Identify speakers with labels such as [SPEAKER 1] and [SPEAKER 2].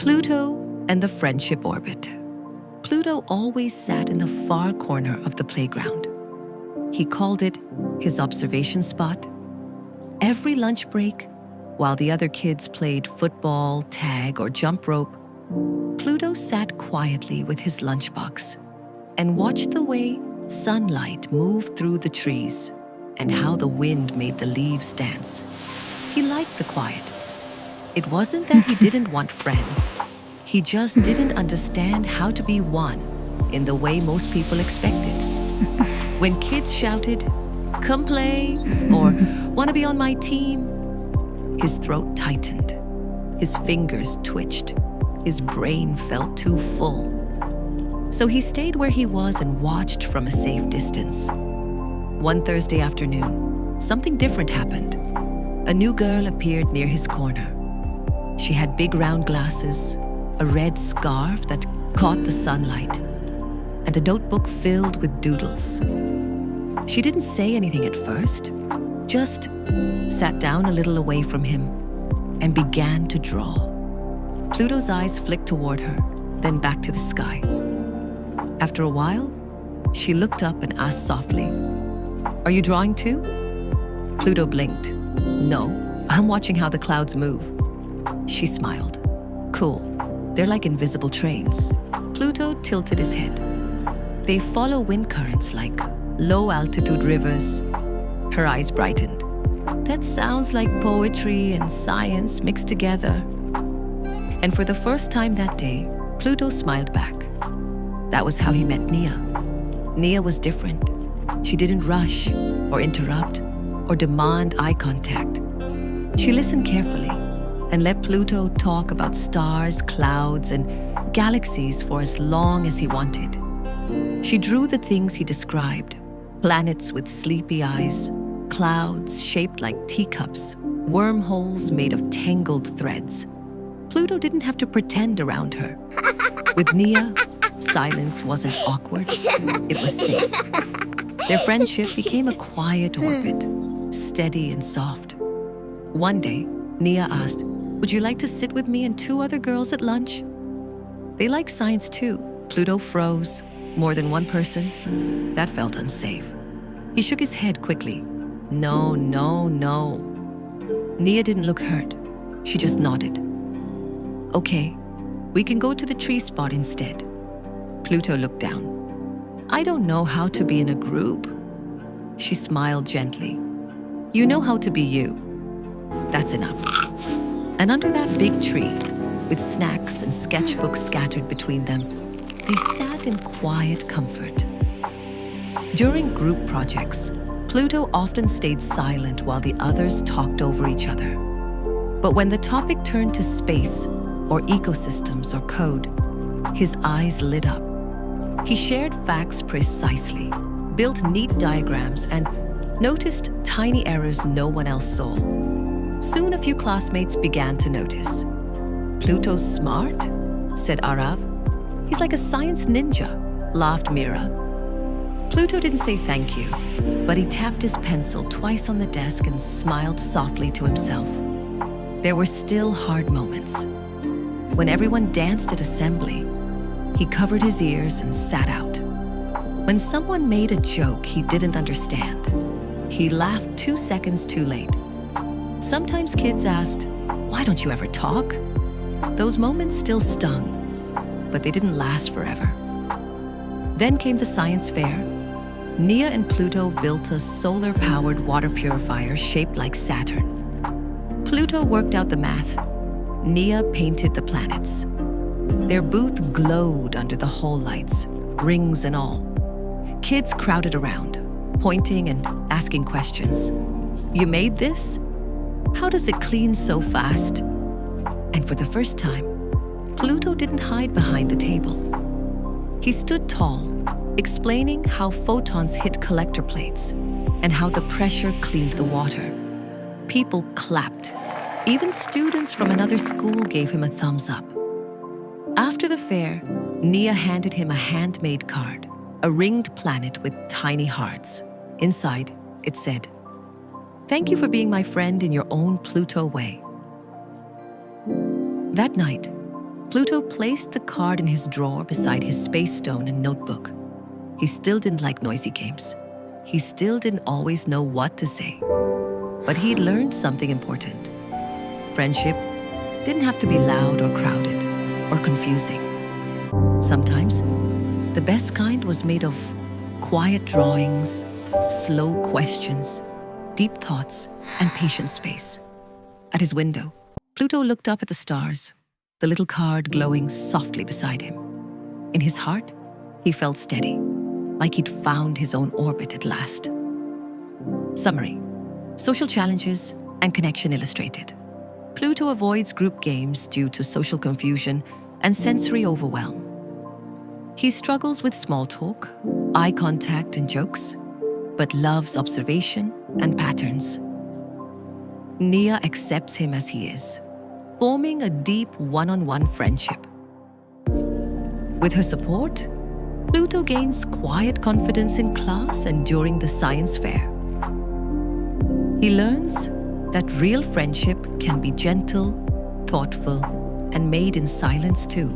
[SPEAKER 1] Pluto and the friendship orbit. Pluto always sat in the far corner of the playground. He called it his observation spot. Every lunch break, while the other kids played football, tag, or jump rope, Pluto sat quietly with his lunchbox and watched the way sunlight moved through the trees and how the wind made the leaves dance. He liked the quiet. It wasn't that he didn't want friends. He just didn't understand how to be one in the way most people expected. When kids shouted, "Come play," or "Wanna be on my team?" his throat tightened, his fingers twitched, his brain felt too full. So he stayed where he was and watched from a safe distance. One Thursday afternoon, something different happened. A new girl appeared near his corner. She had big round glasses, a red scarf that caught the sunlight, and a notebook filled with doodles. She didn't say anything at first, just sat down a little away from him and began to draw. Pluto's eyes flicked toward her, then back to the sky. After a while, she looked up and asked softly, "Are you drawing too?" Pluto blinked. "No, I'm watching how the clouds move." She smiled. "Cool. They're like invisible trains." Pluto tilted his head. "They follow wind currents like low-altitude rivers." Her eyes brightened. "That sounds like poetry and science mixed together." And for the first time that day, Pluto smiled back. That was how he met Nia. Nia was different. She didn't rush or interrupt or demand eye contact. She listened carefully and let Pluto talk about stars, clouds, and galaxies for as long as he wanted. She drew the things he described: planets with sleepy eyes, clouds shaped like teacups, wormholes made of tangled threads. Pluto didn't have to pretend around her. With Nia, silence wasn't awkward, it was safe. Their friendship became a quiet orbit, steady and soft. One day, Nia asked, "Would you like to sit with me and two other girls at lunch?" They like science too. Pluto froze. More than one person? That felt unsafe. He shook his head quickly. "No, no, no." Nia didn't look hurt. She just nodded. "Okay, we can go to the tree spot instead." Pluto looked down. "I don't know how to be in a group." She smiled gently. "You know how to be you. That's enough." And under that big tree, with snacks and sketchbooks scattered between them, they sat in quiet comfort. During group projects, Pluto often stayed silent while the others talked over each other. But when the topic turned to space, or ecosystems, or code, his eyes lit up. He shared facts precisely, built neat diagrams, and noticed tiny errors no one else saw. Soon a few classmates began to notice. "Pluto's smart," said Arav. "He's like a science ninja," laughed Mira. Pluto didn't say thank you, but he tapped his pencil twice on the desk and smiled softly to himself. There were still hard moments. When everyone danced at assembly, he covered his ears and sat out. When someone made a joke he didn't understand, he laughed 2 seconds too late. Sometimes kids asked, "Why don't you ever talk?" Those moments still stung, but they didn't last forever. Then came the science fair. Nia and Pluto built a solar-powered water purifier shaped like Saturn. Pluto worked out the math. Nia painted the planets. Their booth glowed under the hall lights, rings and all. Kids crowded around, pointing and asking questions. "You made this? How does it clean so fast?" And for the first time, Pluto didn't hide behind the table. He stood tall, explaining how photons hit collector plates and how the pressure cleaned the water. People clapped. Even students from another school gave him a thumbs up. After the fair, Nia handed him a handmade card, a ringed planet with tiny hearts. Inside, it said, "Thank you for being my friend in your own Pluto way." That night, Pluto placed the card in his drawer beside his space stone and notebook. He still didn't like noisy games. He still didn't always know what to say. But he'd learned something important. Friendship didn't have to be loud or crowded or confusing. Sometimes, the best kind was made of quiet drawings, slow questions, deep thoughts, and patient space. At his window, Pluto looked up at the stars, the little card glowing softly beside him. In his heart, he felt steady, like he'd found his own orbit at last. Summary: social challenges and connection illustrated. Pluto avoids group games due to social confusion and sensory overwhelm. He struggles with small talk, eye contact, and jokes, but loves observation and patterns. Nia accepts him as he is, forming a deep one-on-one friendship. With her support, Pluto gains quiet confidence in class and during the science fair. He learns that real friendship can be gentle, thoughtful, and made in silence too.